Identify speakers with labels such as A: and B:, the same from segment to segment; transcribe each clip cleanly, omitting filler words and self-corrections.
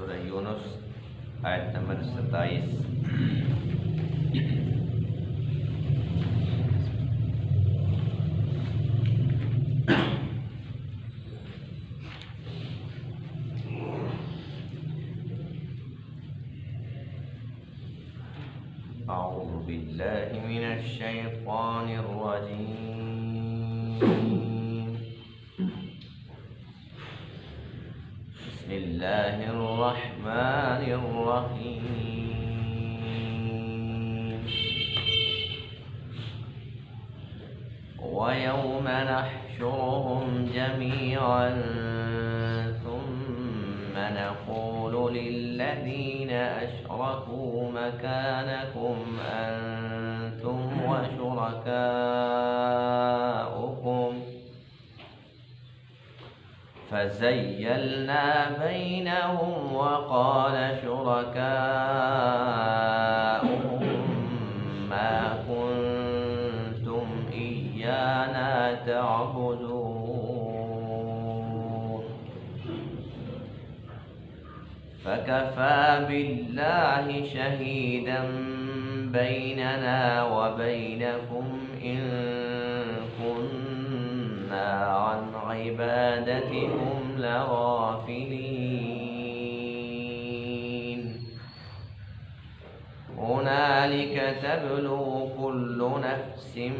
A: सूरह यूनुस आयत नंबर 27। अऊज़ु बिल्लाहि मिनश शैतानिर रजीम। बिस्मिल्लाहिर रहमानिर रहीम। व यौम नहशुरुहुम जमीअन सुम्मा नक़ूलु लिल्लज़ीना अशरकू मकानकुम अंतुम व शुरकाउकुम फ़ज़य्यलना बैनहुम व क़ाल शुरकाउहुम मा कुन्तुम इय्याना तअबुदून फ़कफ़ा बिल्लाहि शहीदन बैनना व बैनकुम इन कुन्ना अन इबादतिकुम लगाफिलीन। हुनालिक तब्लु कुल्लु नफ्सिम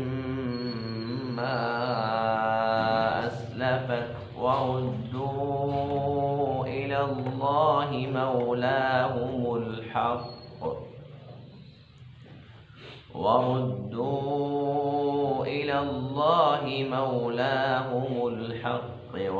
A: मा अस्लफत व रुद्दू इलल्लाहि मौलाहुमुल हक़्क़ व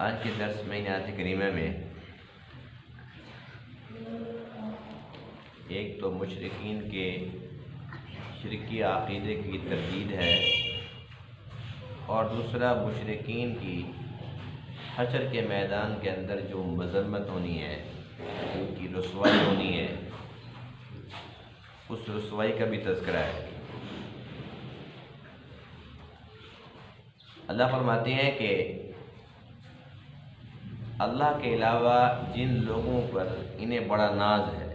A: आज के दर्स में आयत करीमा में एक तो मुशरिकीन के शिरकी अक़ीदे की तरदीद है और दूसरा मुशरिकीन की हशर के मैदान के अंदर जो मज़म्मत होनी है, उनकी रुसवाई होनी है, उस रुसवाई का भी तज़किरा है। अल्लाह फरमाते हैं कि अल्लाह के अलावा जिन लोगों पर इन्हें बड़ा नाज है,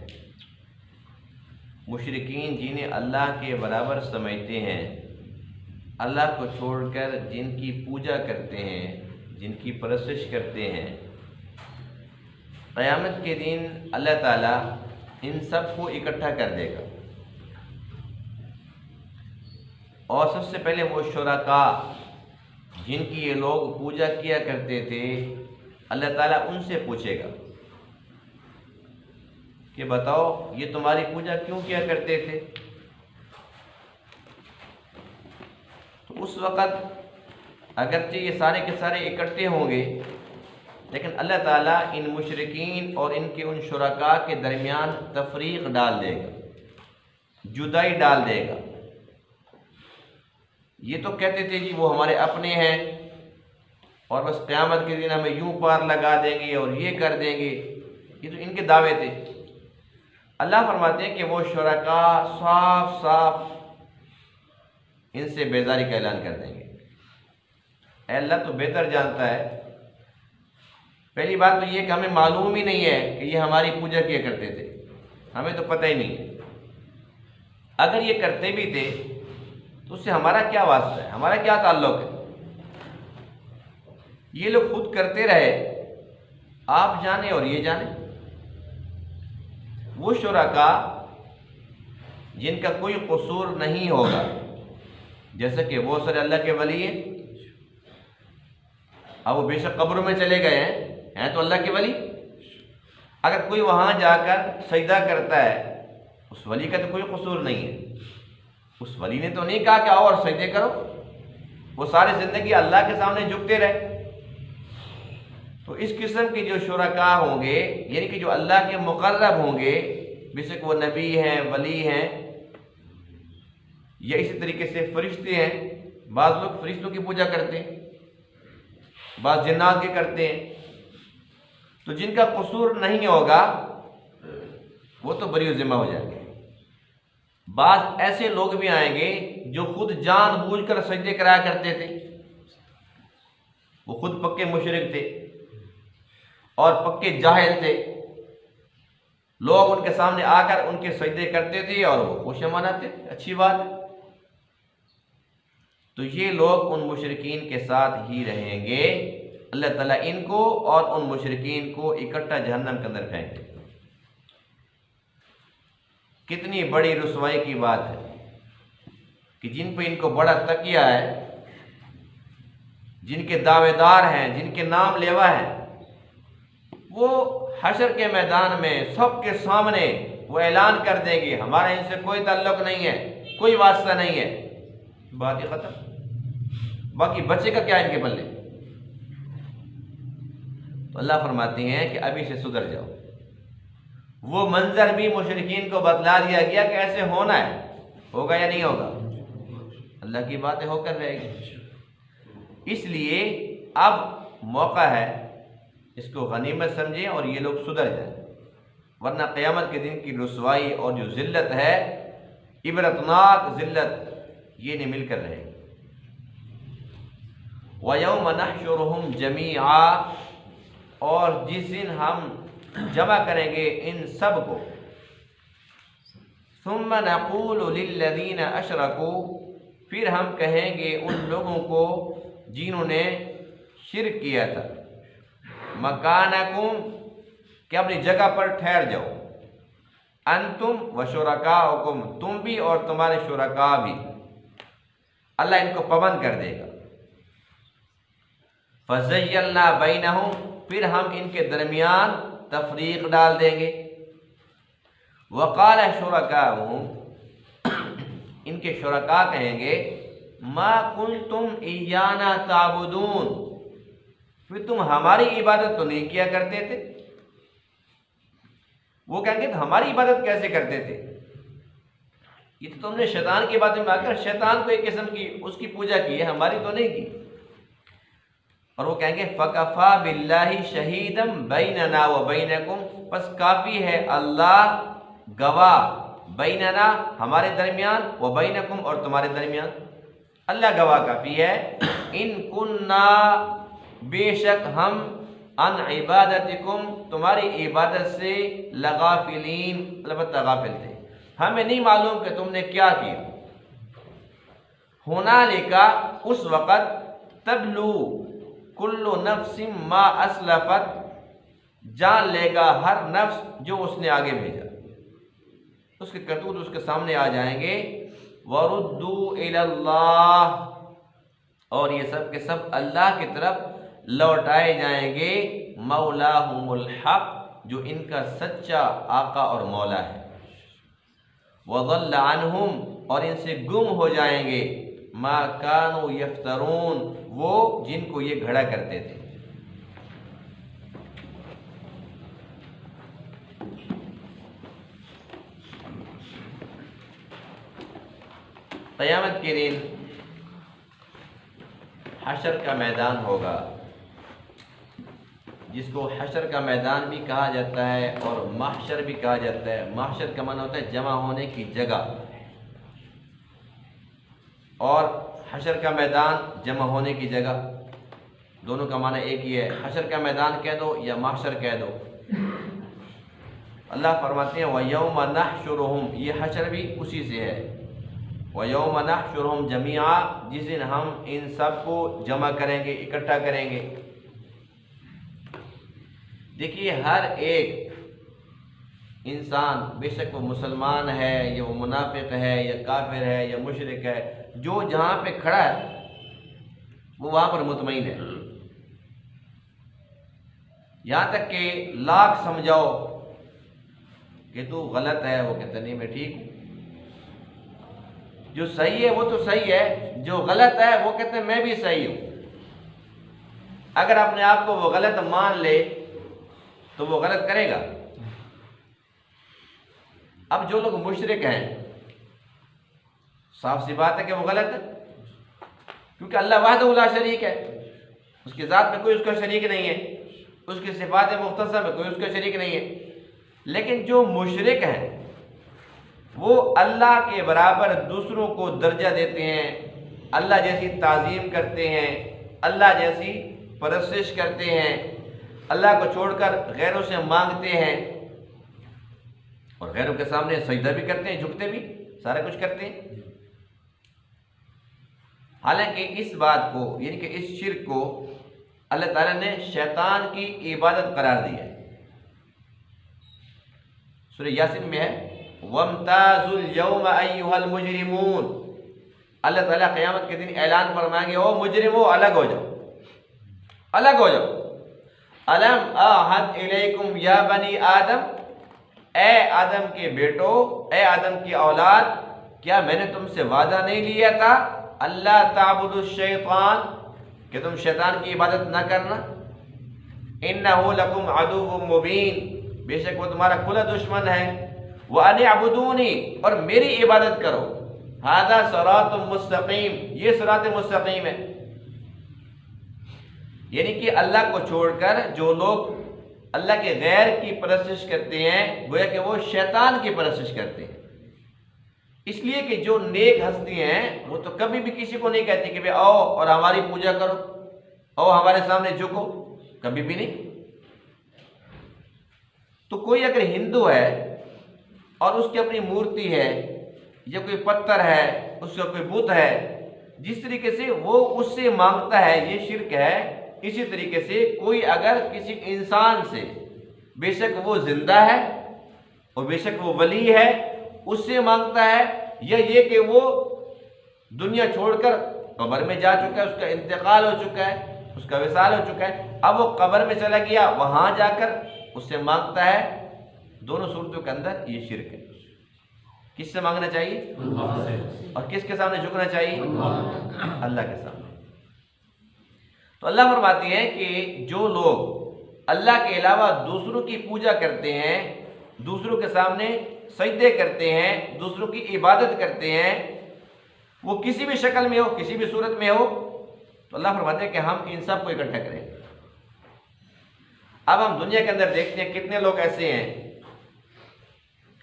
A: मुशरिकीन जिन्हें अल्लाह के बराबर समझते हैं, अल्लाह को छोड़कर जिनकी पूजा करते हैं, जिनकी परस्तिश करते हैं, क़यामत के दिन अल्लाह ताला इन सब को इकट्ठा कर देगा। और सबसे पहले वो शुरका जिनकी ये लोग पूजा किया करते थे, अल्लाह ताला उनसे पूछेगा कि बताओ ये तुम्हारी पूजा क्यों किया करते थे। तो उस वक़्त अगरचे ये सारे के सारे इकट्ठे होंगे, लेकिन अल्लाह ताला इन मुशरिकीन और इनके उन शुरका के दरमियान तफरीक डाल देगा, जुदाई डाल देगा। ये तो कहते थे जी वो हमारे अपने हैं और बस क़यामत के दिन हमें यूं पार लगा देंगे और ये कर देंगे, ये तो इनके दावे थे। अल्लाह फरमाते हैं कि वो शुरका साफ साफ इनसे बेजारी का ऐलान कर देंगे। अल्लाह तो बेहतर जानता है। पहली बात तो ये कि हमें मालूम ही नहीं है कि ये हमारी पूजा किया करते थे, हमें तो पता ही नहीं है। अगर ये करते भी थे तो उससे हमारा क्या वास्ता है, हमारा क्या ताल्लुक़ है। ये लोग खुद करते रहे, आप जाने और ये जाने। वो शुरका जिनका कोई कसूर नहीं होगा, जैसे कि वो सर अल्लाह के वली हैं, अब वो बेशक कब्र में चले गए हैं तो अल्लाह के वली। अगर कोई वहाँ जाकर सजदा करता है, उस वली का तो कोई कसूर नहीं है। उस वली ने तो नहीं कहा कि आओ और सजदे करो, वो सारी ज़िंदगी अल्लाह के सामने झुकते रहे। तो इस किस्म के जो शुरका होंगे, यानी कि जो अल्लाह के मुक़र्रब होंगे, बेशक वो नबी हैं, वली हैं, या इसी तरीके से फरिश्ते हैं, बाज़ लोग फरिश्तों की पूजा करते हैं, बाज़ जिन्नात की करते हैं। तो जिनका कसूर नहीं होगा वो तो बरी ज़िम्मा हो जाएंगे। बाज़ ऐसे लोग भी आएंगे जो खुद जानबूझकर सजदे कराया करते थे, वो खुद पक्के मुशरिक थे और पक्के जाहिल थे। लोग उनके सामने आकर उनके सजदे करते थे और वो खुशियाँ मनाते थे, अच्छी बात है। तो ये लोग उन मुशरिकीन के साथ ही रहेंगे। अल्लाह ताला इनको और उन मुशरिकीन को इकट्ठा जहन्नम के अंदर फेंक दे। कितनी बड़ी रुसवाई की बात है कि जिन पे इनको बड़ा तकिया है, जिनके दावेदार हैं, जिनके नाम लेवा हैं, वो हशर के मैदान में सबके सामने वो ऐलान कर देंगे हमारा इनसे कोई ताल्लुक नहीं है, कोई वास्ता नहीं है, बात ही खत्म। बाकी बचेगा क्या इनके पल्ले? तो अल्लाह फरमाते हैं कि अभी से सुधर जाओ। वो मंजर भी मुशरिकीन को बतला दिया गया कि ऐसे होना है, होगा या नहीं होगा, अल्लाह की बातें होकर रहेगी। इसलिए अब मौका है, इसको गनीमत समझें और ये लोग सुधर जाएं, वरना क़यामत के दिन की रुसवाई और जो ज़िल्लत है, इबरतनाक ज़िल्लत, ये नहीं मिलकर रहेगी। व यौम नहशुरुहुम जमीआ, और जिस दिन हम जमा करेंगे इन सब को, सुम्मा नक़ूलु लिल्लज़ीना अशरकू, फिर हम कहेंगे उन लोगों को जिन्होंने शिर्क किया था, मकानकुम, कि अपनी जगह पर ठहर जाओ, अंतुम व शुरकाउकुम, तुम भी और तुम्हारे शुरका भी। अल्लाह इनको पाबंद कर देगा। फ़ज़य्यलना बैनहुम, फिर हम इनके दरमियान तफरीक डाल देंगे। वक़ाल शुरकाहुम, इनके शुरका कहेंगे मा कुंतुम इय्याना ताबुदून, फिर तुम हमारी इबादत तो नहीं किया करते थे। वो कहेंगे तो हमारी इबादत कैसे करते थे, ये तो तुमने शैतान की बातें में आकर शैतान को एक किस्म की उसकी पूजा की है, हमारी तो नहीं की। और वो कहेंगे फ़कफ़ा बिल्लाहि शहीदम बैनना व बैनकुम, बस काफ़ी है अल्लाह गवाह, बैनना हमारे दरमियान, व बैनकुम और तुम्हारे दरमियान, अल्लाह गवाह काफ़ी है। इन कुन्ना, बेशक हम, अन इबादतिकुम, तुम्हारी इबादत से लगाफिलीन, अलबत्ता गाफिल थे, हमें नहीं मालूम कि तुमने क्या किया। हुनालिका, उस वक़्त, तबलू कुल्लु नफ्सिम मा असलफत, जान लेगा हर नफ्स जो उसने आगे भेजा, उसके करतूत उसके सामने आ जाएंगे। वरुद्दू इलल्लाह, और ये सब के सब अल्लाह की तरफ लौटाए जाएंगे। मौलाहुमुल हक, जो इनका सच्चा आका और मौला है। वज़ल्ला अन्हुम, और इनसे गुम हो जाएंगे, मा कानू यफ्तरून, वो जिनको ये घड़ा करते थे। क़यामत के दिन हशर का मैदान होगा, जिसको हशर का मैदान भी कहा जाता है और महशर भी कहा जाता है। महशर का माना होता है जमा होने की जगह, और हशर का मैदान जमा होने की जगह, दोनों का माना एक ही है। हशर का मैदान कह दो या महशर कह दो। अल्लाह फरमाते हैं व यौम नहशुरुहुम, ये हशर भी उसी से है। व यौम नहशुरुहुम जमीआ, जिस दिन हम इन सब को जमा करेंगे, इकट्ठा करेंगे। देखिए हर एक इंसान, बेशक वो मुसलमान है या वो मुनाफिक है या काफिर है या मुशरिक है, जो जहाँ पे खड़ा है वो वहाँ पर मुतमईन है। यहाँ तक कि लाख समझाओ कि तू गलत है, वो कहता नहीं मैं ठीक हूँ। जो सही है वो तो सही है, जो गलत है वो कहते हैं मैं भी सही हूँ। अगर अपने आप को वो गलत मान ले तो वो गलत करेगा। अब जो लोग मुशरिक हैं, साफ सी बात है कि वो गलत है। क्योंकि अल्लाह वहदहू ला शरीक है, उसकी ज़ात में कोई उसका शरीक नहीं है, उसकी सिफ़ात मुख्तसर में कोई उसका शरीक नहीं है। लेकिन जो मुशरिक हैं वो अल्लाह के बराबर दूसरों को दर्जा देते हैं, अल्लाह जैसी ताज़ीम करते हैं, अल्लाह जैसी परस्तिश करते हैं, अल्लाह को छोड़कर गैरों से मांगते हैं और गैरों के सामने सजदा भी करते हैं, झुकते भी, सारा कुछ करते हैं। हालांकि इस बात को यानी कि इस शिर्क को अल्लाह ताला ने शैतान की इबादत करार दी है। सूरह यासीन में है वमताजुल यौम अय्युहल मुजरिमून, अल्लाह ताला क़यामत के दिन ऐलान फरमाएंगे ओ मुजरिमो अलग हो जाओ, अलग हो जाओ। अलम आहद इलैकुम या बनी आदम, ए आदम के बेटो, ए आदम की औलाद, क्या मैंने तुमसे वादा नहीं लिया था अल्लाह ताबुदु शैतान, कि तुम शैतान की इबादत ना करना। इन्नहु लकुम अदुव्वुम मुबीन, बेशक वो तुम्हारा खुला दुश्मन है। व अन अबुदूनी, और मेरी इबादत करो। हादा सिरातुम मुस्तकीम, ये सिरात मुस्तकीम है। यानी कि अल्लाह को छोड़कर जो लोग अल्लाह के गैर की परस्तिश करते हैं, गोया कि वो शैतान की परस्तिश करते हैं। इसलिए कि जो नेक हस्ती हैं वो तो कभी भी किसी को नहीं कहती कि भाई आओ और हमारी पूजा करो, आओ हमारे सामने झुको, कभी भी नहीं। तो कोई अगर हिंदू है और उसकी अपनी मूर्ति है या कोई पत्थर है, उसका कोई बुत है, जिस तरीके से वो उससे मांगता है ये शिर्क है। इसी तरीके से कोई अगर किसी इंसान से, बेशक वो जिंदा है और बेशक वो वली है, उससे मांगता है, या ये कि वो दुनिया छोड़कर कब्र में जा चुका है, उसका इंतकाल हो चुका है, उसका विसाल हो चुका है, अब वो कब्र में चला गया, वहां जाकर उससे मांगता है, दोनों सूरतों के अंदर ये शिर्क है। किससे मांगना चाहिए? अल्लाह से। और किसके सामने झुकना चाहिए? अल्लाह के सामने। तो अल्लाह फरमाती है कि जो लोग अल्लाह के अलावा दूसरों की पूजा करते हैं, दूसरों के सामने सजदे करते हैं, दूसरों की इबादत करते हैं, वो किसी भी शक्ल में हो, किसी भी सूरत में हो, तो अल्लाह फरमाते हैं कि हम इन सब को इकट्ठा करें। अब हम दुनिया के अंदर देखते हैं कितने लोग ऐसे हैं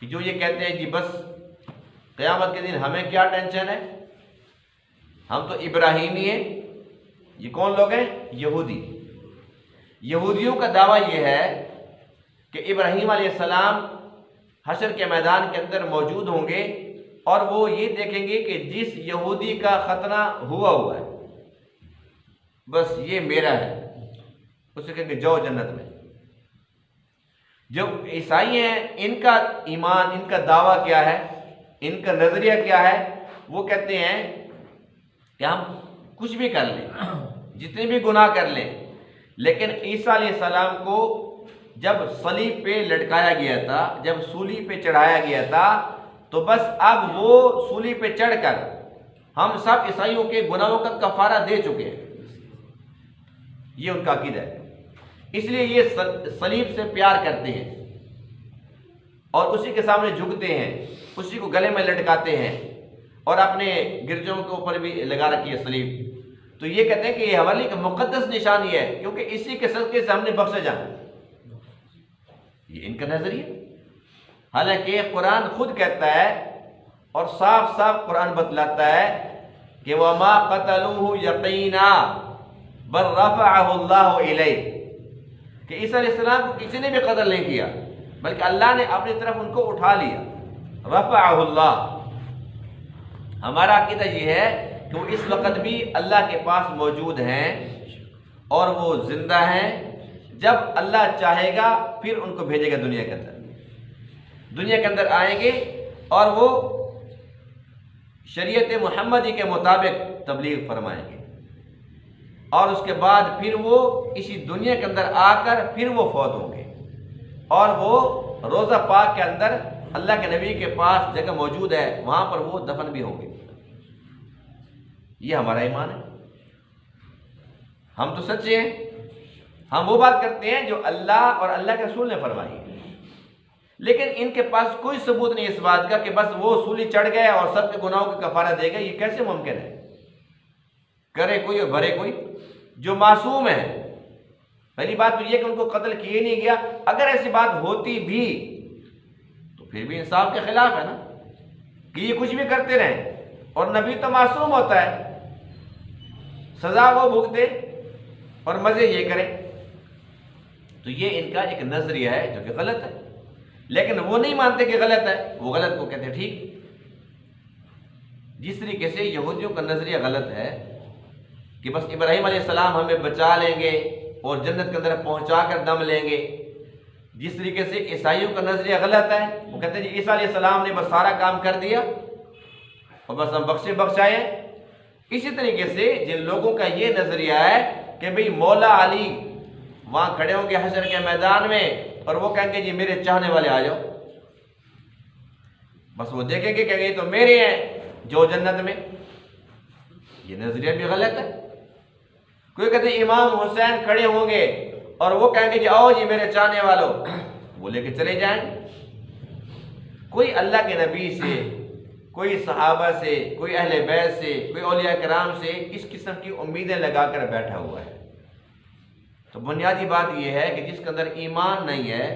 A: कि जो ये कहते हैं कि बस क़यामत के दिन हमें क्या टेंशन है, हम तो इब्राहिमी हैं। ये कौन लोग हैं? यहूदी। यहूदियों का दावा यह है कि इब्राहीम अलैहिस्सलाम हशर के मैदान के अंदर मौजूद होंगे और वो ये देखेंगे कि जिस यहूदी का खतना हुआ है बस ये मेरा है, उसे कहेंगे जाओ जन्नत में। जो ईसाई हैं इनका ईमान, इनका दावा क्या है, इनका नजरिया क्या है? वो कहते हैं कि हम कुछ भी कर लें, जितने भी गुनाह कर लें, लेकिन ईसा अलैहिस्सलाम को जब सलीब पे लटकाया गया था, जब सूली पे चढ़ाया गया था, तो बस अब वो सूली पे चढ़कर हम सब ईसाइयों के गुनाहों का कफारा दे चुके हैं। ये उनका अकीदा है। इसलिए ये सलीब से प्यार करते हैं और उसी के सामने झुकते हैं, उसी को गले में लटकाते हैं और अपने गिरजों के ऊपर भी लगा रखी है सलीब। तो ये कहते हैं कि ये हमारे लिए मुकद्दस निशानी है, क्योंकि इसी के सदके से हमने बख्शे जाना। ये इनका नजरिया। हालांकि कुरान खुद कहता है और साफ साफ कुरान बतलाता है कि वमा क़तलूहु यक़ीना बल रफ़अहु अल्लाहु इलैहि, कि ईसा अलैहिस्सलाम को किसी ने भी कत्ल नहीं किया, बल्कि अल्लाह ने अपनी तरफ उनको उठा लिया। रफ़अहु अल्लाह। हमारा अक़ीदा ये है कि वो इस वक़्त भी अल्लाह के पास मौजूद हैं और वो जिंदा हैं। जब अल्लाह चाहेगा फिर उनको भेजेगा दुनिया के अंदर, दुनिया के अंदर आएंगे और वो शरीयत मुहम्मदी के मुताबिक तबलीग फरमाएंगे और उसके बाद फिर वो इसी दुनिया के अंदर आकर फिर वो फौत होंगे और वो रोज़ा पाक के अंदर अल्लाह के नबी के पास जगह मौजूद है, वहाँ पर वो दफन भी होंगे। ये हमारा ईमान है। हम तो सच्चे हैं, हम वो बात करते हैं जो अल्लाह और अल्लाह के रसूल ने फरमाई है, लेकिन इनके पास कोई सबूत नहीं इस बात का कि बस वो सूली चढ़ गए और सबके गुनाहों का कफारा दे गए। ये कैसे मुमकिन है? करे कोई और भरे कोई, जो मासूम है। पहली बात तो ये कि उनको कत्ल किए नहीं गया। अगर ऐसी बात होती भी तो फिर भी इंसाफ के खिलाफ है ना कि ये कुछ भी करते रहें। और नबी तो मासूम होता है, सजा वो भुगते और मजे ये करें। तो ये इनका एक नजरिया है जो कि गलत है, लेकिन वो नहीं मानते कि गलत है, वो गलत को कहते हैं ठीक। जिस तरीके से यहूदियों का नजरिया गलत है कि बस इब्राहिम अलैहिस्सलाम हमें बचा लेंगे और जन्नत के अंदर पहुंचा कर दम लेंगे, जिस तरीके से ईसाइयों का नजरिया गलत है, वो कहते हैं जी ईसा अलैहिस्सलाम ने बस सारा काम कर दिया और बस हम बख्शाए। इसी तरीके से जिन लोगों का ये नजरिया है कि भाई मौला अली वहां खड़े होंगे हशर के मैदान में और वो कहेंगे जी मेरे चाहने वाले आ जाओ, बस वो देखेंगे कि ये तो मेरे हैं जो जन्नत में। ये नजरिया भी गलत है। कोई कहते इमाम हुसैन खड़े होंगे और वो कहेंगे जी आओ जी मेरे चाहने वालों, वो लेके चले जाएंगे। कोई अल्लाह के नबी से, कोई सहाबा से, कोई अहले बैत से, कोई औलिया किराम से इस किस्म की उम्मीदें लगाकर बैठा हुआ है। तो बुनियादी बात यह है कि जिसके अंदर ईमान नहीं है,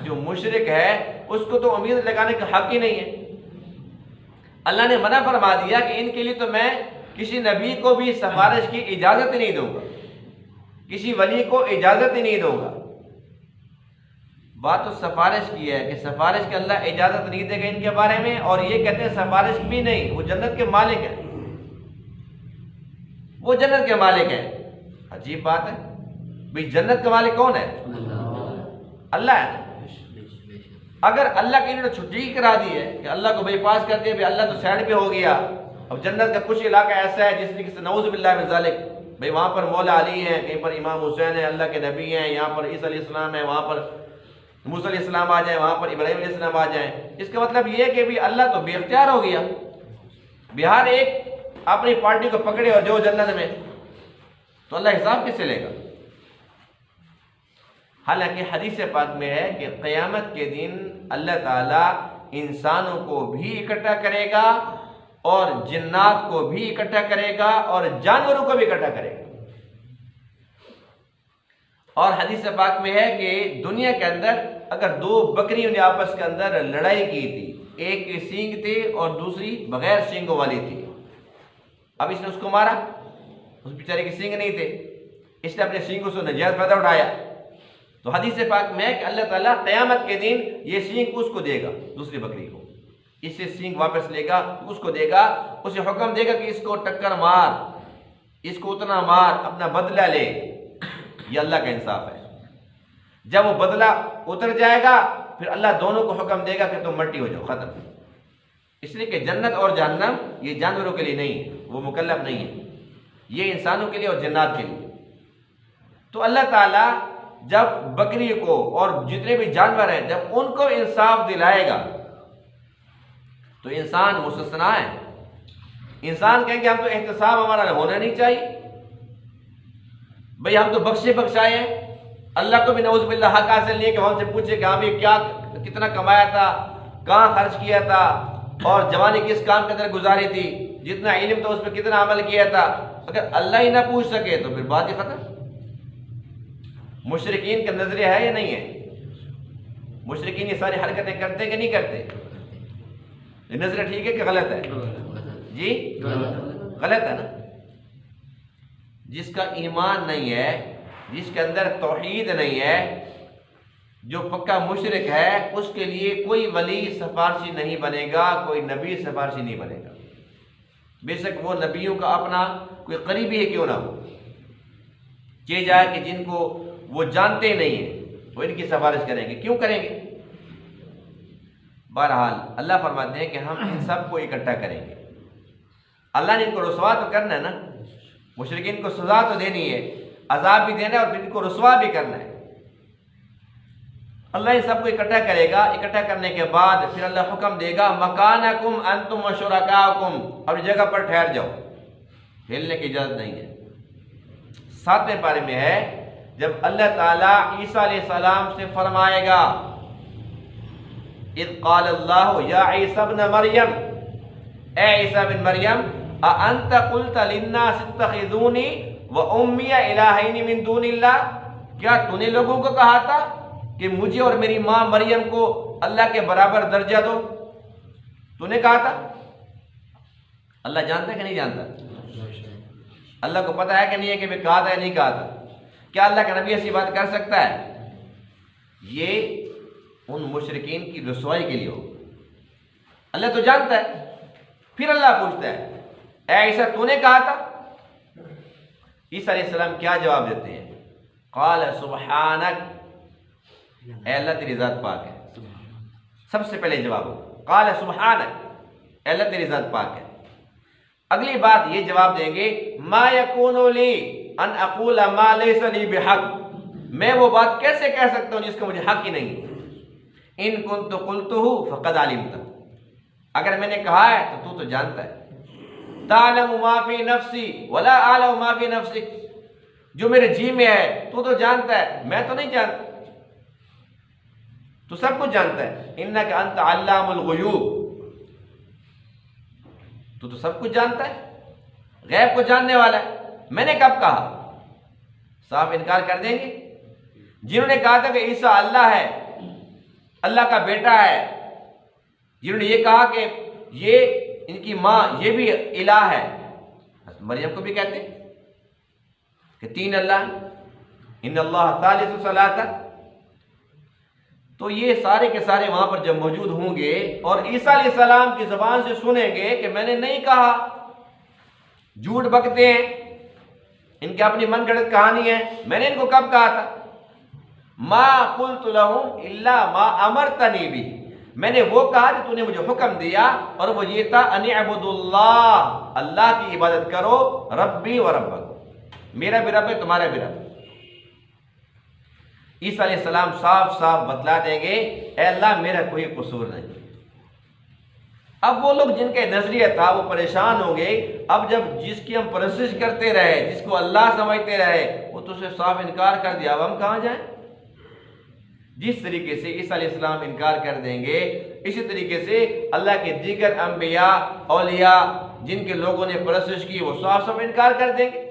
A: जो मुशरिक है, उसको तो उम्मीद लगाने का हक ही नहीं है। अल्लाह ने मना फरमा दिया कि इनके लिए तो मैं किसी नबी को भी सिफारिश की इजाजत ही नहीं दूंगा, किसी वली को इजाजत ही नहीं दूंगा। बात तो सिफारिश की है कि सिफारिश के अल्लाह इजाजत नहीं देगा इनके बारे में, और ये कहते हैं सिफारिश भी नहीं, वो जन्नत के मालिक हैं, वो जन्नत के मालिक हैं। अजीब बात है भाई, जन्नत का मालिक कौन है? अल्लाह है। अगर अल्लाह की इन्होंने छुट्टी करा दी है कि अल्लाह को बाईपास कर दिया, भाई अल्लाह तो साइड पे हो गया, अब जन्नत का कुछ इलाका ऐसा है जिसने कि नऊज़ बिल्लाह मिन ज़ालिक, भाई वहां पर मौला अली है, कहीं पर इमाम हुसैन है, अल्लाह के नबी हैं, यहाँ पर ईसा अलैहिस्सलाम है, वहां पर मूसा अलैहिस्सलाम आ जाए, वहां पर इब्राहिम अलैहिस्सलाम आ जाए। इसका मतलब ये है कि भाई अल्लाह तो बेख्तियार हो गया, बिहार एक अपनी पार्टी को पकड़े और जो जन्नत में, तो अल्लाह हिसाब किससे लेगा? हालांकि हदीस पाक में है कि क़यामत के दिन अल्लाह ताला इंसानों को भी इकट्ठा करेगा और जिन्नात को भी इकट्ठा करेगा और जानवरों को भी इकट्ठा करेगा। और हदीस पाक में है कि दुनिया के अंदर अगर दो बकरियों ने आपस के अंदर लड़ाई की थी, एक के सींग थे और दूसरी बगैर सींगों वाली थी, अब इसने उसको मारा, उस बेचारे के सींग नहीं थे, इसने अपने सींगों से नजायज फायदा उठाया। तो हदीस पाक में है कि अल्लाह ताला क़यामत के दिन ये सींग उसको देगा, दूसरी बकरी को, इससे सींग वापस लेगा, उसको देगा, उसे हुक्म देगा कि इसको टक्कर मार, इसको उतना मार, अपना बदला ले। ये अल्लाह का इंसाफ है। जब वो बदला उतर जाएगा फिर अल्लाह दोनों को हुक्म देगा कि तुम मट्टी हो जाओ, खत्म। इसलिए कि जन्नत और जहन्नम ये जानवरों के लिए नहीं है, वो मुकल्लफ नहीं है, ये इंसानों के लिए और जन्नात के लिए। तो अल्लाह ताला जब बकरी को और जितने भी जानवर हैं जब उनको इंसाफ दिलाएगा तो इंसान मुस्तस्ना है। इंसान कहेंगे हम तो एहतसाब हमारा होना नहीं चाहिए, भाई हम तो बख्शाए हैं, अल्लाह को भी नऊज़ बिल्लाह हक हासिल नहीं है कि हमसे पूछे कि हाँ भाई क्या कितना कमाया था, कहाँ खर्च किया था और जवानी किस काम के अंदर गुजारी थी, जितना इल्म था उस पर कितना अमल किया था। अगर अल्लाह ही ना पूछ सके तो फिर बात ही खत्म। मुशरिकीन का नजरिया है या नहीं है? मुशरिकीन ये सारी हरकतें करते कि नहीं करते? ये नजरिया ठीक है कि गलत है? जी गलत है ना। जिसका ईमान नहीं है, जिसके अंदर तौहीद नहीं है, जो पक्का मुशरिक है, उसके लिए कोई वली सिफारशी नहीं बनेगा, कोई नबी सिफारशी नहीं बनेगा, बेशक वो नबियों का अपना कोई करीबी है क्यों ना हो। ये जाए कि जिनको वो जानते नहीं है वो इनकी सिफारिश करेंगे, क्यों करेंगे? बहरहाल अल्लाह फरमाते हैं कि हम इन सब को इकट्ठा करेंगे। अल्लाह ने इनको रुसवा तो करना है ना, मुशरिकीन को सजा तो देनी है, अजाब भी देना है और इनको रुसवा भी करना है। अल्लाह इन सबको इकट्ठा करेगा, इकट्ठा करने के बाद फिर अल्लाह हुक्म देगा मकानकुम अंतुम व शुरकाकुम, अपनी जगह पर ठहर जाओ, हिलने की इजाजत नहीं है। 7वें पारे में है जब अल्लाह ताला ईसा अलैहिस्सलाम से फरमाएगा इज़ क़ाल अल्लाहु या ईसा इब्न मरियम, ए ईसा बिन मरियम अअंत कुल्त लिन्नास इत्तखिज़ूनी व उम्मी इलाहैनि मिन दूनिल्लाह, क्या तूने लोगों को कहा था कि मुझे और मेरी माँ मरियम को अल्लाह के बराबर दर्जा दो? तूने कहा था? अल्लाह जानता है कि नहीं जानता? अल्लाह को पता है कि नहीं है कि मैं कहा था या नहीं कहा था? क्या अल्लाह का नबी ऐसी बात कर सकता है? ये उन मुशरिकीन की रुसवाई के लिए हो। अल्लाह तो जानता है। फिर अल्लाह पूछता है, ऐसा तूने कहा था? ईसा अलैहिस्सलाम क्या जवाब देते हैं? क़ाल सुब्हानक, ऐ अल्लाह तेरी ज़ात पाक है। सबसे पहले जवाब क़ाल सुब्हानक, ऐ अल्लाह तेरी ज़ात पाक है। अगली बात ये जवाब देंगे, मा यकूनु ली अन अक़ूल मा लैसा ली बिहक़, मैं वो बात कैसे कह सकता हूँ जिसका मुझे हक ही नहीं। इन कुन्तु क़ुल्तुहु फ़क़द अलिमता, अगर मैंने कहा है तो तू तो जानता है। तालमु मा फ़ी नफ़्सी वला आलमु मा फ़ी नफ़्सिक, जो मेरे जी में है तू तो जानता है, मैं तो नहीं जानता। तू सब कुछ जानता है। इन्नका अंत अल्लामुल ग़ुयूब, तू तो सब कुछ जानता है, गैब को जानने वाला है। मैंने कब कहा? साफ इनकार कर देंगे। जिन्होंने कहा था कि ईसा अल्लाह है, अल्लाह का बेटा है, जिन्होंने ये कहा कि ये इनकी माँ ये भी इलाह है, मरियम को भी कहते हैं कि तीन अल्लाह, इन्नल्लाह सालिसु सलासा। तो ये सारे के सारे वहां पर जब मौजूद होंगे और ईसा अलैहिस्सलाम की ज़बान से सुनेंगे कि मैंने नहीं कहा, झूठ बकते हैं, इनकी अपनी मनगढ़ंत कहानी है, मैंने इनको कब कहा था? मा कुल्तु लहुम इल्ला मा अमरतनी भी, मैंने वो कहा कि तूने मुझे हुक्म दिया और वो ये था अन अबुदुल्लाह, अल्लाह की इबादत करो, रब्बी व रब्बक, मेरा भी रब है तुम्हारा भी रब। ईसा अलैहिस्सलाम साफ साफ बतला देंगे, ऐ अल्लाह मेरा कोई कसूर नहीं। अब वो लोग जिनके नजरिया था वो परेशान होंगे। अब जब जिसकी हम परस्तिश करते रहे, जिसको अल्लाह समझते रहे, वो तो उसे साफ इनकार कर दिया, अब हम कहाँ जाएं? जिस तरीके से ईसा अलैहिस्सलाम इनकार कर देंगे, इसी तरीके से अल्लाह के दीगर अंबिया औलिया जिनके लोगों ने परस्तिश की, वो साफ साफ इनकार कर देंगे।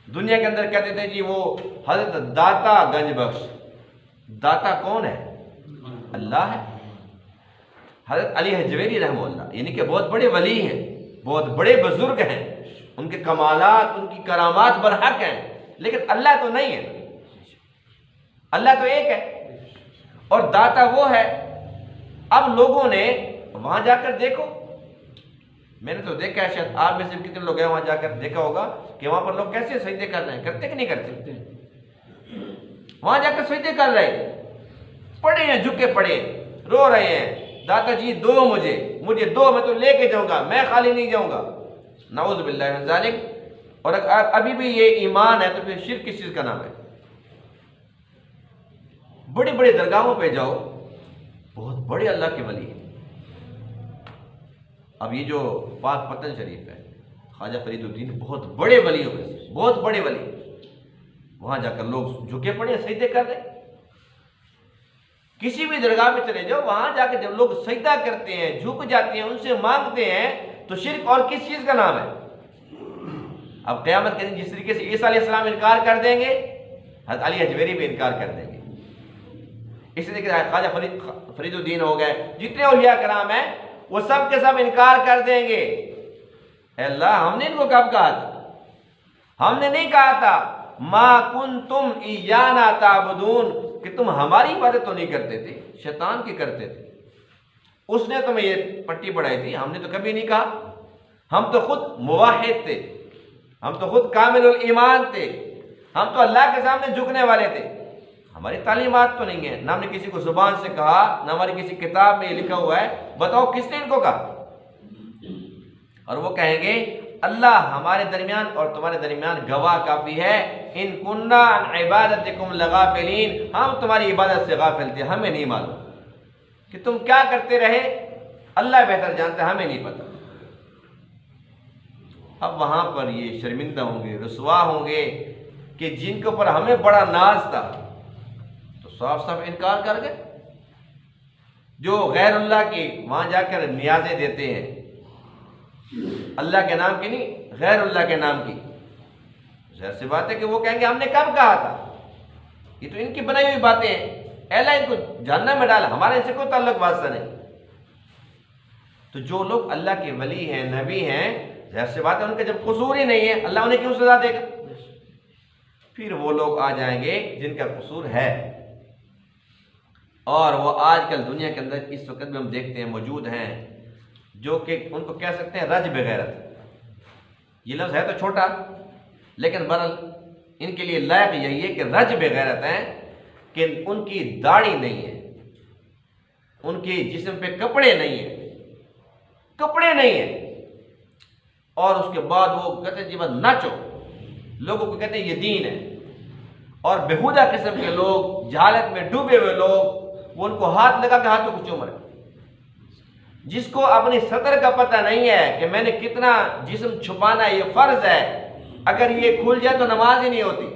A: दुनिया के अंदर कहते थे जी वो हजरत दाता गंज बख्श, दाता कौन है? अल्लाह है। हजरत अली हजवेरी रहमतुल्लाह यानी कि बहुत बड़े वली हैं, बहुत बड़े बुजुर्ग हैं, उनके कमालात उनकी करामात बरहक हैं, लेकिन अल्लाह तो नहीं है। अल्लाह तो एक है और दाता वो है। अब लोगों ने वहां जाकर देखो, मैंने तो देखा है, शायद आप में से कितने लोग हैं वहां जाकर देखा होगा कि वहां पर लोग कैसे सजदे कर रहे हैं, करते कि नहीं करते? वहां जाकर सजदे कर रहे हैं, पड़े हैं, झुके पड़े, रो रहे हैं, दाता जी दो मुझे दो, मैं तो लेके जाऊंगा, मैं खाली नहीं जाऊंगा। नाउज़ बिल्लाहि मिन ज़ालिक। और अभी भी ये ईमान है तो फिर शिर्क किस चीज का नाम है? बड़ी बड़ी दरगाहों पे जाओ, बहुत बड़े अल्लाह के वली हैं। अब ये जो पाक पतन शरीफ है, ख्वाजा फरीदुद्दीन बहुत बड़े वलियों में से, बहुत बड़े वली, वहां जाकर लोग झुके पड़े सजदे कर रहे। किसी भी दरगाह में चले जाओ, वहां जाकर जब लोग सजदा करते हैं, झुक जाते हैं, उनसे मांगते हैं, तो शिर्क और किस चीज का नाम है? अब क़यामत के दिन जिस तरीके से ईसा अलैहिस्सलाम इनकार कर देंगे, हज़रत अली हजवेरी भी इनकार कर देंगे। इसी तरीके से ख्वाजा फरीदुद्दीन हो गए, जितने औलिया कराम हैं वो सब के सब इनकार कर देंगे। अल्लाह हमने इनको कब कहा था? हमने नहीं कहा था मा कुंतुम इयाना ताबुदून, कि तुम हमारी इबादत तो नहीं करते थे, शैतान की करते थे। उसने तुम्हें ये पट्टी पढ़ाई थी, हमने तो कभी नहीं कहा। हम तो खुद मुवाहिद थे, हम तो खुद कामिलुल ईमान थे, हम तो अल्लाह के सामने झुकने वाले थे। हमारी तालीमात तो नहीं है, ना हमने किसी को जुबान से कहा, ना हमारी किसी किताब में ये लिखा हुआ है। बताओ किसने इनको कहा? और वो कहेंगे अल्लाह हमारे दरमियान और तुम्हारे दरमियान गवाह काफी है। इन कुन्ना अन इबादतिकुम लगाफिलीन, हम तुम्हारी इबादत से गाफिल थे, हमें नहीं मालूम कि तुम क्या करते रहे, अल्लाह बेहतर जानता है, हमें नहीं पता। अब वहां पर ये शर्मिंदा होंगे, रुसवा होंगे कि जिनके ऊपर हमें बड़ा नाज था तो साफ साफ इनकार कर गए। जो गैरुल्लाह की वहां जाकर नियाज़ें देते हैं, अल्लाह के नाम की नहीं, गैरुल्लाह के नाम की। ज़ाहिर सी बात है कि वो कहेंगे हमने कब कहा था, ये तो इनकी बनाई हुई बातें हैं, अल्लाह इनको जहन्नम में डाला, हमारे इनसे कोई ताल्लुक वास्ता नहीं। तो जो लोग अल्लाह के वली हैं, नबी हैं, ज़ाहिर सी बात है उनका जब कसूर ही नहीं है, अल्लाह उन्हें क्यों सजा देगा? फिर वो लोग आ जाएंगे जिनका कसूर है, और वो आजकल दुनिया के अंदर इस वक्त भी हम देखते हैं मौजूद हैं, जो कि उनको कह सकते हैं रज बेगैरत। ये लफ्ज़ है तो छोटा, लेकिन बहरहाल इनके लिए लायक यही है कि रज बेगैरत हैं, कि उनकी दाढ़ी नहीं है, उनके जिस्म पे कपड़े नहीं है, कपड़े नहीं है, और उसके बाद वो कहते हैं जी बस नाचो, लोगों को कहते हैं ये दीन है। और बेहुदा किस्म के लोग, जहालत में डूबे हुए लोग, वो उनको हाथ लगा के हाथों को चूम रहे, जिसको अपनी सतर का पता नहीं है कि मैंने कितना जिस्म छुपाना है, ये फर्ज है, अगर ये खुल जाए तो नमाज ही नहीं होती।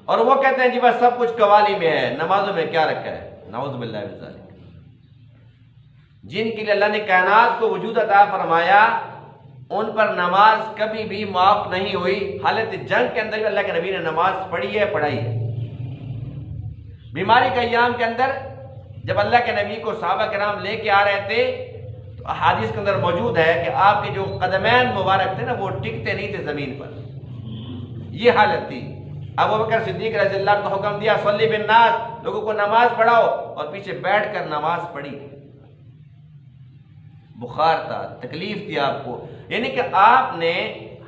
A: और वो कहते हैं जी बस सब कुछ कवाली में है, नमाजों में क्या रखा है। नाउज़ु बिल्लाहि मिन ज़ालिक। जिनके लिए अल्लाह ने कायनात को वजूद अता फरमाया, उन पर नमाज कभी भी माफ नहीं हुई। हालत जंग के अंदर भी अल्लाह के नबी ने नमाज पढ़ी है, पढ़ाई है। बीमारी के अय्याम के अंदर जब अल्लाह के नबी को सहाबा किराम लेके आ रहे थे, तो हदीस के अंदर मौजूद है कि आपके जो कदमैन मुबारक थे ना, वो टिकते नहीं थे जमीन पर। ये हालत थी। अबू बकर सिद्दीक रज़ियल्लाहु अन्हु को हुक्म दिया सल्ली बिन नास, लोगों को नमाज पढ़ाओ, और पीछे बैठ कर नमाज पढ़ी। बुखार था, तकलीफ थी आपको, यानी कि आपने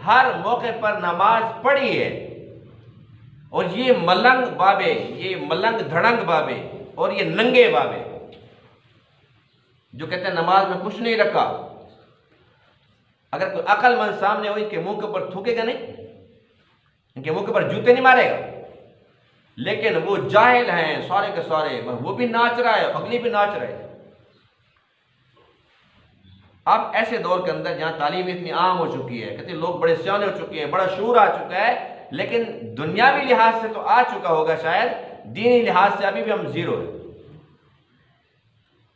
A: हर मौके पर नमाज पढ़ी है। और ये मलंग बाबे, ये मलंग धड़ंग बाबे, और ये नंगे बाबे जो कहते हैं नमाज में कुछ नहीं रखा, अगर कोई अक्लमंद सामने हो, इनके मुंह के ऊपर थूकेगा नहीं, इनके मुंह के ऊपर जूते नहीं मारेगा। लेकिन वो जाहिल हैं सारे के सारे, वो भी नाच रहा है, अगली भी नाच रहे हैं। अब ऐसे दौर के अंदर जहां तालीम इतनी आम हो चुकी है, कहते लोग बड़े सियाने हो चुके हैं, बड़ा शूर आ चुका है, लेकिन दुनियावी लिहाज से तो आ चुका होगा शायद, दीनी लिहाज से अभी भी हम जीरो हैं।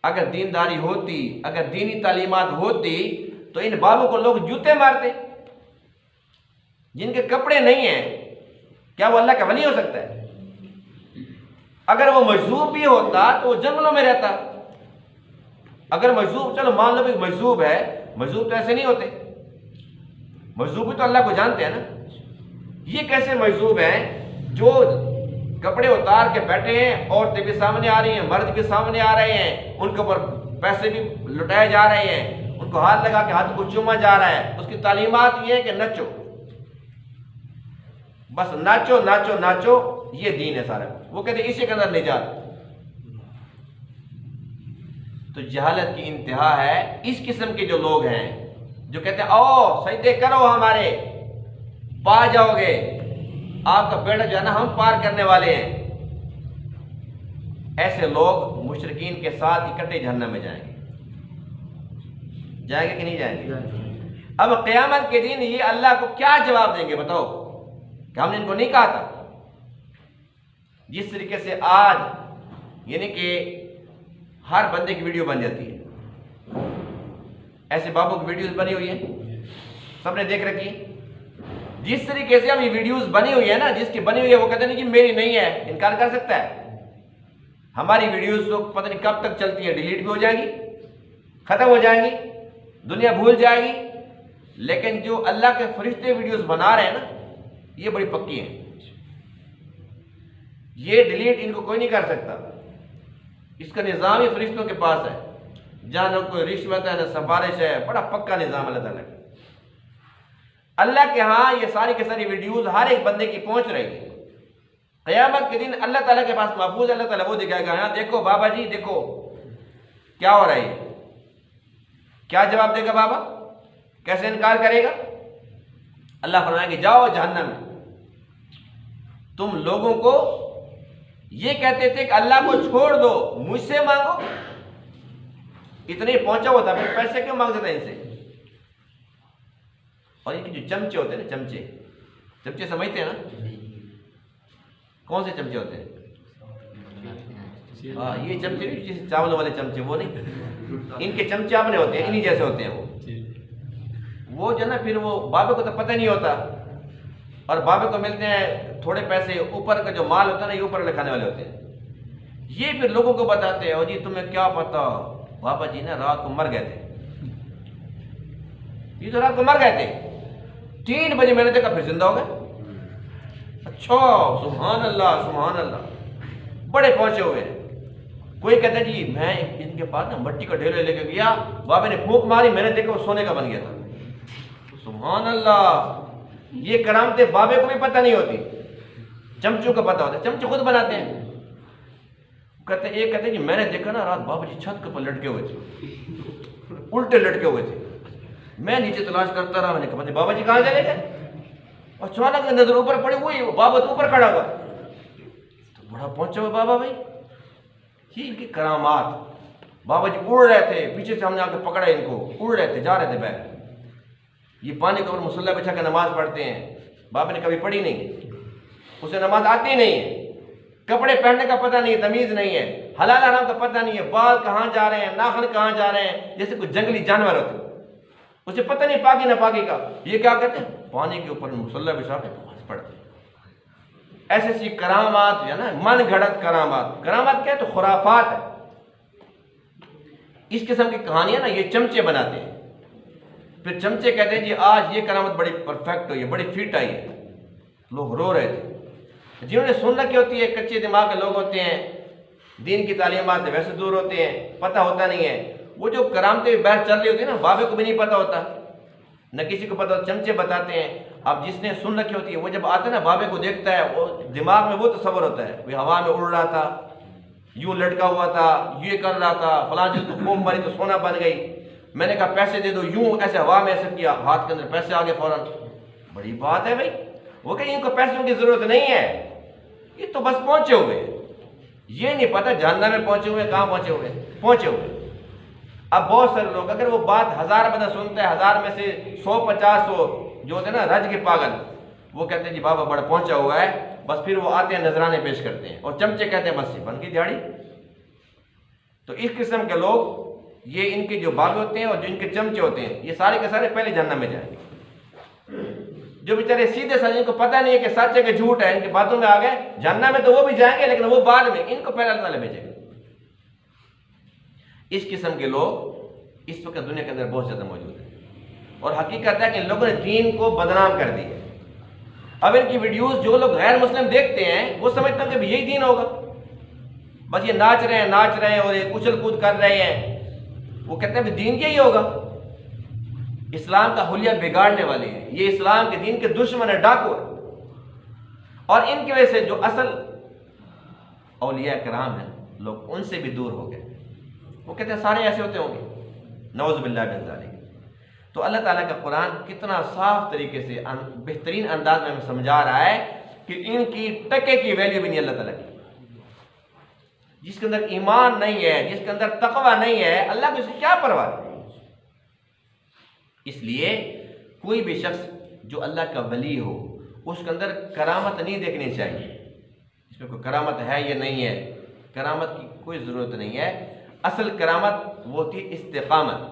A: अगर दीनदारी होती, अगर दीनी तालीमात होती, तो इन बाबों को लोग जूते मारते। जिनके कपड़े नहीं हैं, क्या वो अल्लाह का वली हो सकता है? अगर वो मजजूब भी होता तो वो जंगलों में रहता। अगर मजजूब, चलो मान लो भी मजजूब है, मजजूब तो ऐसे नहीं होते, मजजूब भी तो अल्लाह को जानते हैं ना। ये कैसे मजजूब हैं जो कपड़े उतार के बैठे हैं, औरतें भी सामने आ रही हैं, मर्द भी सामने आ रहे हैं, उनके ऊपर पैसे भी लुटाए जा रहे हैं, उनको हाथ लगा के हाथ को चूमा जा रहा है। उसकी तालीमात ये है कि नचो, बस नाचो नाचो नाचो, ये दीन है सारा। वो कहते इसी के अंदर निजात। तो जहालत की इंतहा है। इस किस्म के जो लोग हैं जो कहते हैं आओ सजदे करो हमारे, पा जाओगे, आपका बेड़ा जो है ना हम पार करने वाले हैं, ऐसे लोग मुशरिकीन के साथ इकट्ठे जहन्नम में जाएंगे। जाएंगे कि नहीं जाएंगे? अब क़यामत के दिन ये अल्लाह को क्या जवाब देंगे बताओ, कि हमने इनको नहीं कहा था? जिस तरीके से आज यानी कि हर बंदे की वीडियो बन जाती है, ऐसे बाबू की वीडियोस बनी हुई है, सबने देख रखी है। जिस तरीके से अब ये वीडियोस बनी हुई है ना, जिसकी बनी हुई है वो कहते नहीं कि मेरी नहीं है, इनकार कर सकता है। हमारी वीडियोस तो पता नहीं कब तक चलती है, डिलीट भी हो जाएगी, खत्म हो जाएंगी, दुनिया भूल जाएगी। लेकिन जो अल्लाह के फरिश्ते वीडियोस बना रहे हैं ना, ये बड़ी पक्की है, ये डिलीट इनको कोई नहीं कर सकता। इसका निज़ाम ही फरिश्तों के पास है, जहां न कोई रिश्वत है न सिफारिश है, बड़ा पक्का निज़ाम अल्लाह ताला का। अल्लाह के यहाँ ये सारी की सारी वीडियोस हर एक बंदे की पहुंच रही है। क़यामत के दिन अल्लाह ताला के पास महफूज, अल्लाह ताला वो दिखाएगा, यहाँ देखो बाबा जी देखो क्या हो रहा है। क्या जवाब देगा बाबा, कैसे इनकार करेगा? अल्लाह फरमाएंगे जाओ जहन्नम में। तुम लोगों को ये कहते थे कि अल्लाह को छोड़ दो, मुझसे मांगो, इतने पहुंचा हुआ था, फिर पैसे क्यों मांगते थे इनसे? और इनके जो चमचे होते हैं ना, चमचे समझते हैं ना, कौन से चमचे होते हैं? हाँ, ये चमचे नहीं, चावल वाले चमचे, वो नहीं, इनके चमचे आपने होते हैं, इन्हीं जैसे होते हैं वो। वो जो ना फिर वो बाबे को तो पता नहीं होता, और बाबे को मिलते हैं थोड़े पैसे, ऊपर का जो माल होता है ना ये ऊपर लिखाने वाले होते हैं। ये फिर लोगों को बताते हैं, और जी तुम्हें क्या पता बाबा जी ना रात को मर गए थे, ये तो रात को मर गए थे, 3 बजे मैंने देखा फिर जिंदा हो गए। अच्छा, सुभान अल्लाह सुभान अल्लाह, बड़े पहुंचे हुए हैं। कोई कहता है जी मैं इनके पास ना मट्टी का ढेले लेके गया, बाबे ने फूंक मारी, मैंने देखा वो सोने का बन गया था। सुभान अल्लाह, ये करामतें बाबे को भी पता नहीं होती, चमचों को पता होता है, चमचे खुद बनाते हैं। कहते एक कहते जी मैंने देखा ना रात बाबा जी छत के ऊपर लटके हुए थे, उल्टे लटके हुए थे, मैं नीचे तलाश करता रहा, मैंने कहा बाबा जी कहाँ चले गए, और अचानक नजर ऊपर पड़ी, हुई बाबा तो ऊपर खड़ा हुआ, तो बड़ा पहुंचे हुए बाबा भाई। ये इनकी करामात, बाबा जी उड़ रहे थे, पीछे से हमने आके पकड़ा इनको, उड़ रहे थे, जा रहे थे बैठ, ये पानी के ऊपर मुसल्ला बिछा कर नमाज पढ़ते हैं, बाबा ने कभी पढ़ी नहीं, उसे नमाज आती नहीं है, कपड़े पहनने का पता नहीं है, तमीज नहीं है, हलाल हराम का पता नहीं है, बाल कहाँ जा रहे हैं, नाखून कहाँ जा रहे हैं, जैसे कुछ जंगली जानवर होते, उसे पता नहीं पाकी ना पाकी का। ये क्या कहते हैं, पानी के ऊपर मुसल्ला बिछा के नमाज पढ़ते। ऐसी ऐसी करामात है ना, मन घड़त करामात। करामात क्या है, तो खुराफात है। इस किस्म की कहानियां ना ये चमचे बनाते हैं, फिर चमचे कहते हैं जी आज ये करामत बड़ी परफेक्ट हुई है, बड़ी फिट आई है। लोग रो रहे थे, जिन्होंने सुन रखी होती है, कच्चे दिमाग के लोग होते हैं, दीन की तालीमात वैसे दूर होते हैं, पता होता नहीं है। वो जो करामतें बाहर चल रही होती है ना, बाबे को भी नहीं पता होता, न किसी को पता, चमचे बताते हैं। अब जिसने सुन रखी होती है वो जब आता है ना, बाबे को देखता है, वो दिमाग में वो तस्वर होता है, वो हवा में उड़ रहा था, यूं लटका हुआ था, ये कर रहा था, फलां चीज को फूंक मारी तो सोना बन गई, मैंने कहा पैसे दे दो, यूं ऐसे हवा में ऐसे किया, हाथ के अंदर पैसे आ गए फौरन। बड़ी बात है भाई। वो कहीं इनको पैसों की जरूरत नहीं है, ये तो बस पहुंचे हुए, ये नहीं पता जहन्नम में पहुंचे हुए, कहां पहुंचे हुए। अब बहुत सारे लोग अगर वो बात 1000 बंदा सुनते हैं, 1000 में से 100-50 जो होते हैं ना रज के पागल, वो कहते हैं जी बाबा बड़ा पहुंचा हुआ है, बस फिर वो आते हैं नजराने पेश करते हैं, और चमचे कहते हैं बस बन की दिहाड़ी। तो इस किस्म के लोग, ये इनके जो बाबे होते हैं और जो इनके चमचे होते हैं, ये सारे के सारे पहले जहन्नम में जाएंगे। जो बेचारे सीधे साधे, इनको पता नहीं है कि सच है कि झूठ है, इनकी बातों में आ गए, जहन्नम में तो वो भी जाएंगे, लेकिन वो बाद में, इनको पहले अल्लाह ताला भेजेगा। इस किस्म के लोग इस वक्त दुनिया के अंदर बहुत ज्यादा मौजूद है, और हकीकत है कि इन लोगों ने दीन को बदनाम कर दिया। अब इनकी वीडियोस जो लोग गैर मुस्लिम देखते हैं, वो समझते हैं कि यही दीन होगा, बस ये नाच रहे हैं और ये उछल कूद कर रहे हैं, वो कहते हैं दीन यही होगा। इस्लाम का हुलिया बिगाड़ने वाले हैं, ये इस्लाम के दीन के दुश्मन है, डाकू है। और इनकी वजह से जो असल औलिया कराम है, लोग उनसे भी दूर हो गए। वो कहते हैं सारे ऐसे होते होंगे, नौज़ुबिल्लाह मिन ज़ालिक। तो अल्लाह ताला का कुरान कितना साफ तरीके से बेहतरीन अंदाज में हमें समझा रहा है कि इनकी टके की वैल्यू भी नहीं अल्लाह ताला की। जिसके अंदर ईमान नहीं है, जिसके अंदर तकवा नहीं है, अल्लाह को इसकी क्या परवाह है। इसलिए कोई भी शख्स जो अल्लाह का वली हो, उसके अंदर करामत नहीं देखनी चाहिए। इसमें कोई करामत है या नहीं है, करामत की कोई ज़रूरत नहीं है। असल करामत वो होती है इस्तिकामत।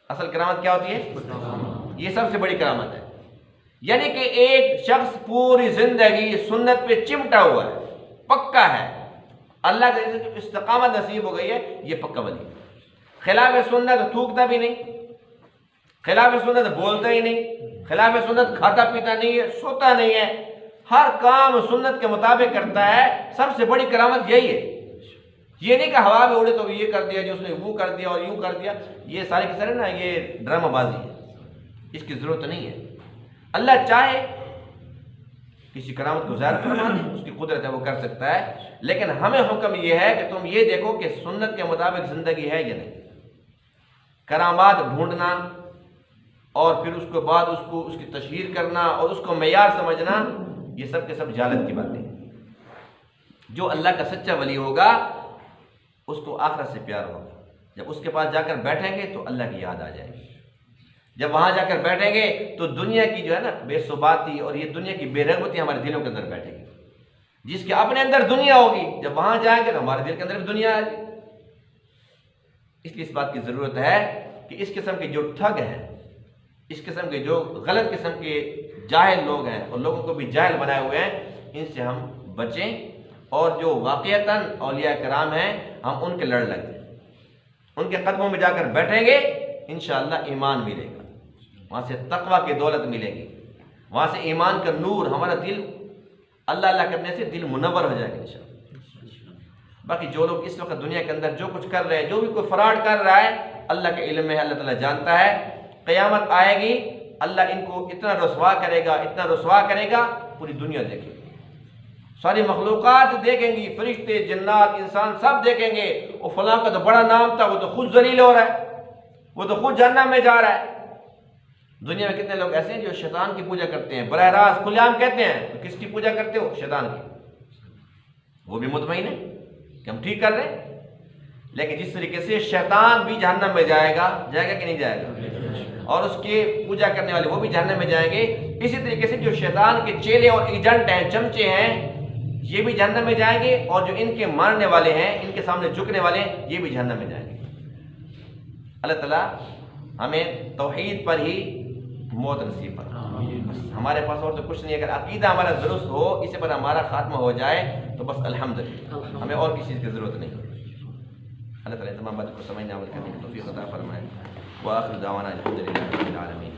A: असल करामत क्या होती है? ये सबसे बड़ी करामत है। यानी कि एक शख्स पूरी जिंदगी सुन्नत पे चिमटा हुआ है, पक्का है, अल्लाह के इस्तिकामत नसीब हो गई है, ये पक्का वली। खिलाफ सुन्नत थूकता भी नहीं, खिलाफ सुन्नत बोलता ही नहीं, खिलाफ सुन्नत खाता पीता नहीं है, सोता नहीं है, हर काम सुन्नत के मुताबिक करता है। सबसे बड़ी करामत यही है। ये नहीं कि हवा में उड़े तो ये कर दिया, जो उसने वो कर दिया और यूं कर दिया, ये सारे के सारे ना ये ड्रामाबाजी है, इसकी जरूरत नहीं है। अल्लाह चाहे किसी करामत को ज़ाहिर फरमा दे, उसकी कुदरत है, वो कर सकता है। लेकिन हमें हुक्म ये है कि तुम ये देखो कि सुन्नत के मुताबिक जिंदगी है या नहीं। करामात ढूंढना और फिर उसके बाद उसको उसकी तशहीर करना और उसको मेयार समझना, ये सब के सब जालत की बातें हैं। जो अल्लाह का सच्चा वली होगा उसको आखिरत से प्यार होगा। जब उसके पास जाकर बैठेंगे तो अल्लाह की याद आ जाएगी। जब वहां जाकर बैठेंगे तो दुनिया की जो है ना बेसुबाती और ये दुनिया की बेरगबती हमारे दिलों के अंदर बैठेगी। जिसके अपने अंदर दुनिया होगी, जब वहां जाएंगे तो हमारे दिल के अंदर भी दुनिया आ जाएगी। इसलिए इस बात की जरूरत है कि इस किस्म के जो ठग हैं, इस किस्म के जो गलत किस्म के जाहिल लोग हैं और लोगों को भी जाहिल बनाए हुए हैं, इनसे हम बचें। और जो वाक़ियतन औलिया कराम हैं हम उनके लड़ लगें, उनके कदमों में जाकर बैठेंगे, इंशाअल्लाह ईमान मिलेगा, वहाँ से तक़वा की दौलत मिलेगी, वहाँ से ईमान का नूर, हमारा दिल अल्लाह अल्लाह करने से दिल मुनव्वर हो जाएगा इंशाअल्लाह। बाकी जो लोग इस वक्त दुनिया के अंदर जो कुछ कर रहे हैं, जो भी कोई फ्रॉड कर रहा है, अल्लाह के इल्म में अल्लाह ताला जानता है। क़यामत आएगी, अल्लाह इनको इतना रुसवा करेगा, इतना रुसवा करेगा, पूरी दुनिया देखेगी, सारी मखलूक़ात देखेंगी, फरिश्ते जन्नात इंसान सब देखेंगे। वो फलां का तो बड़ा नाम था, वो तो खुद जलील हो रहा है, वो तो खुद जहन्नम में जा रहा है। दुनिया में कितने लोग ऐसे हैं जो शैतान की पूजा करते हैं, बराह रास्त खुलेआम कहते हैं, तो किसकी पूजा करते हो? शैतान की। वो भी मुतमईन है कि हम ठीक कर रहे हैं, लेकिन जिस तरीके से शैतान भी जहन्नम में जाएगा, जाएगा कि नहीं जाएगा, और उसके पूजा करने वाले वो भी जहन्नम में जाएंगे, इसी तरीके से जो शैतान के चेले और एजेंट हैं, चमचे हैं, ये भी जहन्नम में जाएंगे, और जो इनके मारने वाले हैं, इनके सामने झुकने वाले हैं, ये भी जहन्नम में जाएंगे। अल्लाह ताला हमें तौहीद पर ही मौत नसीब पर, बस हमारे पास और तो कुछ नहीं। अगर अकीदा हमारा दुरुस्त हो, इसी पर हमारा खात्मा हो जाए तो बस अल्हम्दुलिल्लाह, हमें और किसी चीज़ की ज़रूरत नहीं। अल्लाह ताला तमाम बातों को समझने अमल करने की तौफीक अता फरमाए। व आखिर दावाना अल्हम्दुलिल्लाहि रब्बिल आलमीन।